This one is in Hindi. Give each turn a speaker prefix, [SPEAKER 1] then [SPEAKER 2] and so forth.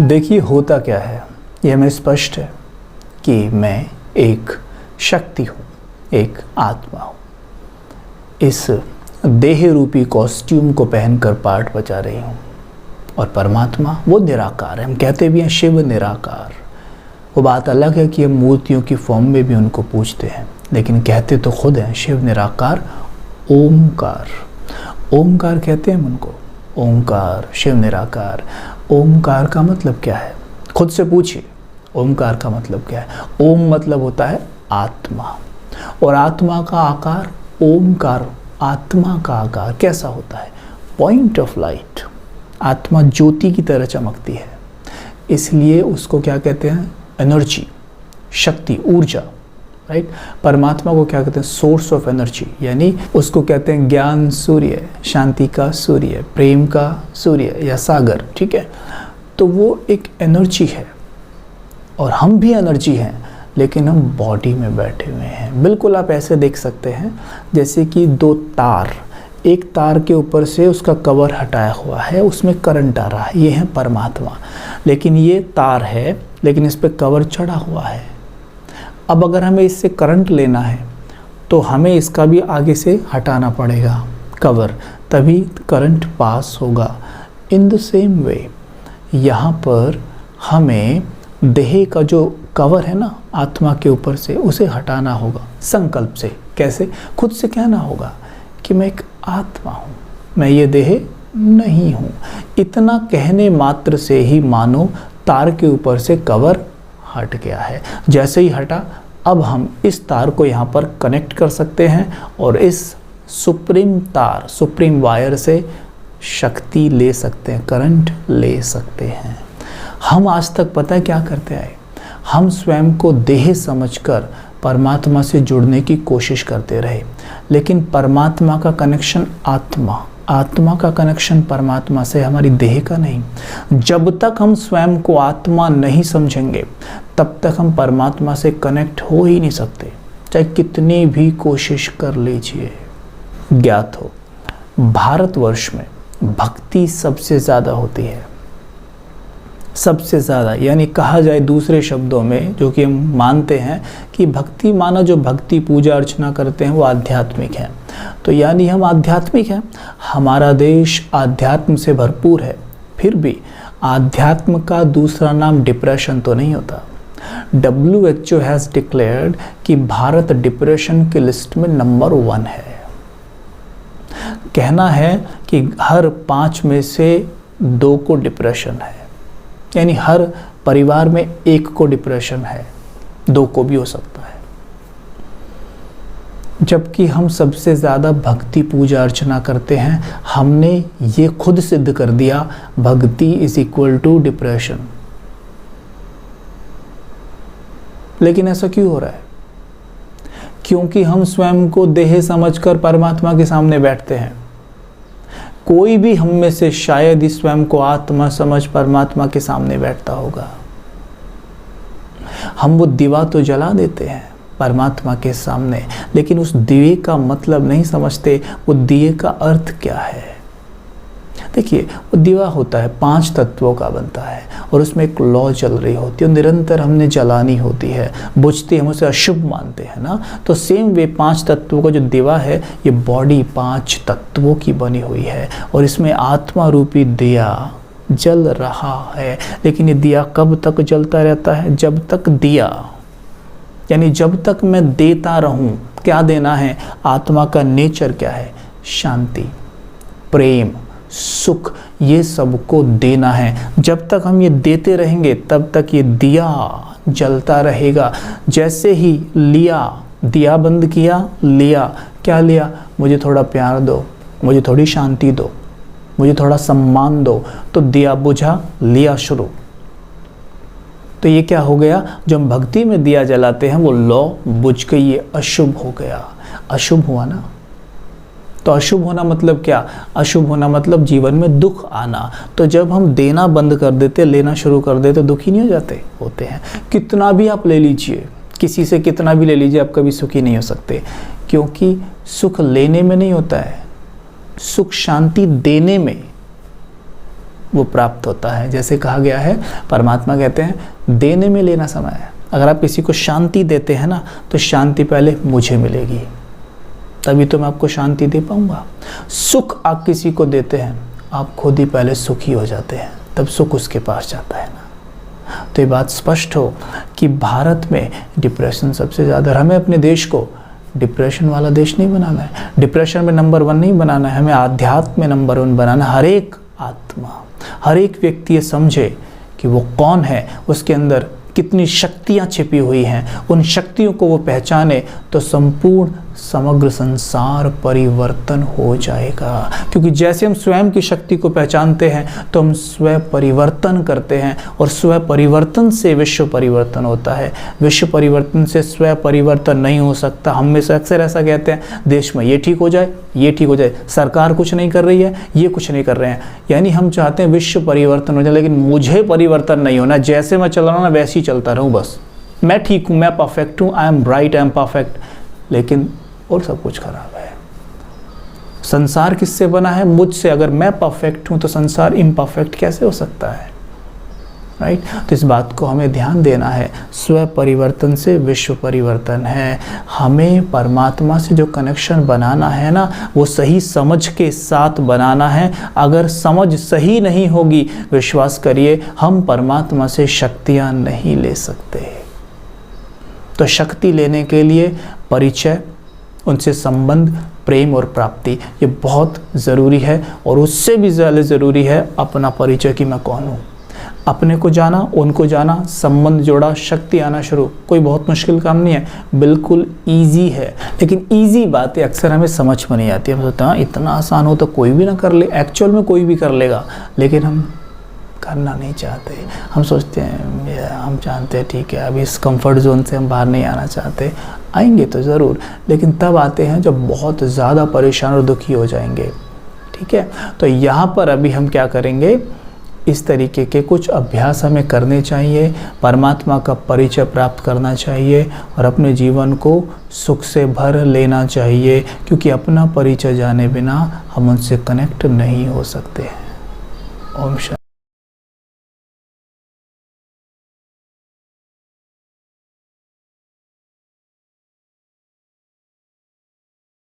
[SPEAKER 1] देखिए होता क्या है, यह हमें स्पष्ट है कि मैं एक शक्ति हूँ, एक आत्मा हूँ। इस देह रूपी कॉस्ट्यूम को पहनकर पाठ बजा रही हूँ। और परमात्मा वो निराकार है। हम कहते भी हैं शिव निराकार। वो बात अलग है कि हम मूर्तियों की फॉर्म में भी उनको पूजते हैं, लेकिन कहते तो खुद हैं शिव निराकार ओमकार। ओमकार कहते हैं हम उनको, ओमकार, शिव निराकार। ओमकार का मतलब क्या है? खुद से पूछिए, ओमकार का मतलब क्या है? ओम मतलब होता है आत्मा, और आत्मा का आकार ओमकार। आत्मा का आकार कैसा होता है? Point of light. आत्मा ज्योति की तरह चमकती है, इसलिए उसको क्या कहते हैं? एनर्जी, शक्ति, ऊर्जा, राइट। परमात्मा को क्या कहते हैं? सोर्स ऑफ एनर्जी, यानी उसको कहते हैं ज्ञान सूर्य, शांति का सूर्य, प्रेम का सूर्य या सागर, ठीक है। तो वो एक एनर्जी है, और हम भी एनर्जी हैं, लेकिन हम बॉडी में बैठे हुए हैं। बिल्कुल आप ऐसे देख सकते हैं जैसे कि दो तार, एक तार के ऊपर से उसका कवर हटाया हुआ है, उसमें करंट आ रहा है, ये है परमात्मा। लेकिन ये तार है, लेकिन इस पर कवर चढ़ा हुआ है। अब अगर हमें इससे करंट लेना है तो हमें इसका भी आगे से हटाना पड़ेगा कवर, तभी करंट पास होगा। इन द सेम वे यहाँ पर हमें देह का जो कवर है ना आत्मा के ऊपर से, उसे हटाना होगा संकल्प से। कैसे? खुद से कहना होगा कि मैं एक आत्मा हूँ, मैं ये देह नहीं हूँ। इतना कहने मात्र से ही मानो तार के ऊपर से कवर हट गया है। जैसे ही हटा, अब हम इस तार को यहाँ पर कनेक्ट कर सकते हैं और इस सुप्रीम तार, सुप्रीम वायर से शक्ति ले सकते हैं, करंट ले सकते हैं। हम आज तक पता है क्या करते आए? हम स्वयं को देह समझकर परमात्मा से जुड़ने की कोशिश करते रहे, लेकिन परमात्मा का कनेक्शन आत्मा का कनेक्शन परमात्मा से, हमारी देह का नहीं। जब तक हम स्वयं को आत्मा नहीं समझेंगे, तब तक हम परमात्मा से कनेक्ट हो ही नहीं सकते, चाहे कितनी भी कोशिश कर लीजिए। ज्ञात हो, भारतवर्ष में भक्ति सबसे ज़्यादा होती है, सबसे ज़्यादा। यानी कहा जाए दूसरे शब्दों में, जो कि हम मानते हैं कि भक्ति माना जो भक्ति पूजा अर्चना करते हैं वो आध्यात्मिक है, तो यानी हम आध्यात्मिक हैं। हमारा देश आध्यात्म से भरपूर है, फिर भी आध्यात्म का दूसरा नाम डिप्रेशन तो नहीं होता। WHO हैज़ डिक्लेयर्ड कि भारत डिप्रेशन की लिस्ट में नंबर 1 है। कहना है कि हर 5 में से 2 को डिप्रेशन है, यानी हर परिवार में 1 को डिप्रेशन है, 2 को भी हो सकता है। जबकि हम सबसे ज़्यादा भक्ति पूजा अर्चना करते हैं। हमने ये खुद सिद्ध कर दिया, भक्ति इज इक्वल टू डिप्रेशन। लेकिन ऐसा क्यों हो रहा है? क्योंकि हम स्वयं को देह समझकर परमात्मा के सामने बैठते हैं। कोई भी हम में से शायद ही स्वयं को आत्मा समझ परमात्मा के सामने बैठता होगा। हम वो दिवा तो जला देते हैं परमात्मा के सामने, लेकिन उस दिए का मतलब नहीं समझते, वो दिए का अर्थ क्या है। देखिए, वो दिवा होता है 5 तत्वों का बनता है, और उसमें एक लौ चल रही होती है, निरंतर हमने जलानी होती है, बुझती हम उसे अशुभ मानते हैं ना। तो सेम वे 5 तत्वों का जो दिवा है, ये बॉडी 5 तत्वों की बनी हुई है, और इसमें आत्मा रूपी दिया जल रहा है। लेकिन ये दिया कब तक जलता रहता है? जब तक दिया, यानी जब तक मैं देता रहूं। क्या देना है? आत्मा का नेचर क्या है? शांति, प्रेम, सुख, ये सबको देना है। जब तक हम ये देते रहेंगे, तब तक ये दिया जलता रहेगा। जैसे ही लिया, दिया बंद किया, लिया, क्या लिया? मुझे थोड़ा प्यार दो, मुझे थोड़ी शांति दो, मुझे थोड़ा सम्मान दो, तो दिया बुझा, लिया शुरू। तो ये क्या हो गया? जो हम भक्ति में दिया जलाते हैं वो लौ बुझ गई, ये अशुभ हो गया। अशुभ हुआ ना। तो अशुभ होना मतलब क्या? अशुभ होना मतलब जीवन में दुख आना। तो जब हम देना बंद कर देते, लेना शुरू कर देते, दुखी नहीं हो जाते? होते हैं। कितना भी आप ले लीजिए, किसी से कितना भी ले लीजिए, आप कभी सुखी नहीं हो सकते, क्योंकि सुख लेने में नहीं होता है, सुख शांति देने में। वो प्राप्त होता है। जैसे कहा गया है, परमात्मा कहते हैं देने में लेना समय है। अगर आप किसी को शांति देते हैं ना, तो शांति पहले मुझे मिलेगी, तभी तो मैं आपको शांति दे पाऊंगा। सुख आप किसी को देते हैं, आप खुद ही पहले सुखी हो जाते हैं, तब सुख उसके पास जाता है ना। तो ये बात स्पष्ट हो कि भारत में डिप्रेशन सबसे ज़्यादा। हमें अपने देश को डिप्रेशन वाला देश नहीं बनाना है, डिप्रेशन में नंबर 1 नहीं बनाना है, हमें आध्यात्म में नंबर 1 बनाना। हर एक आत्मा, हर एक व्यक्ति ये समझे कि वो कौन है, उसके अंदर कितनी शक्तियाँ छिपी हुई हैं, उन शक्तियों को वो पहचाने तो संपूर्ण समग्र संसार परिवर्तन हो जाएगा। क्योंकि जैसे हम स्वयं की शक्ति को पहचानते हैं तो हम स्व परिवर्तन करते हैं, और स्व परिवर्तन से विश्व परिवर्तन होता है। विश्व परिवर्तन से स्व परिवर्तन नहीं हो सकता। हम में से अक्सर ऐसा कहते हैं, देश में ये ठीक हो जाए, ये ठीक हो जाए, सरकार कुछ नहीं कर रही है, ये कुछ नहीं कर रहे हैं। यानी हम चाहते हैं विश्व परिवर्तन हो जाए, लेकिन मुझे परिवर्तन नहीं होना। जैसे मैं चल रहा हूँ ना, वैसे ही चलता रहूँ बस। मैं ठीक हूँ, मैं परफेक्ट हूँ, I am right, I am perfect, लेकिन और सब कुछ खराब है। संसार किससे बना है? मुझसे। अगर मैं परफेक्ट हूं तो संसार इम्परफेक्ट कैसे हो सकता है? राइट? तो इस बात को हमें ध्यान देना है। स्व परिवर्तन से विश्व परिवर्तन है। हमें परमात्मा से जो कनेक्शन बनाना है ना, वो सही समझ के साथ बनाना है। अगर समझ सही नहीं होगी, विश्वास करिए, हम परमात्मा से शक्तियां नहीं ले सकते। तो शक्ति लेने के लिए परिचय, उनसे संबंध, प्रेम और प्राप्ति, ये बहुत ज़रूरी है। और उससे भी ज़्यादा ज़रूरी है अपना परिचय कि मैं कौन हूँ। अपने को जाना, उनको जाना, संबंध जोड़ा, शक्ति आना शुरू। कोई बहुत मुश्किल काम नहीं है, बिल्कुल ईजी है। लेकिन ईजी बातें अक्सर हमें समझ में नहीं आती। हम सोचते हैं इतना आसान हो तो कोई भी ना कर ले। एक्चुअल में कोई भी कर लेगा, लेकिन हम करना नहीं चाहते। हम सोचते हैं, हम जानते हैं ठीक है, अभी इस कंफर्ट जोन से हम बाहर नहीं आना चाहते। आएंगे तो ज़रूर, लेकिन तब आते हैं जब बहुत ज़्यादा परेशान और दुखी हो जाएंगे। ठीक है, तो यहाँ पर अभी हम क्या करेंगे, इस तरीके के कुछ अभ्यास हमें करने चाहिए, परमात्मा का परिचय प्राप्त करना चाहिए और अपने जीवन को सुख से भर लेना चाहिए। क्योंकि अपना परिचय जाने बिना हम उनसे कनेक्ट नहीं हो सकते हैं। ओम शांति।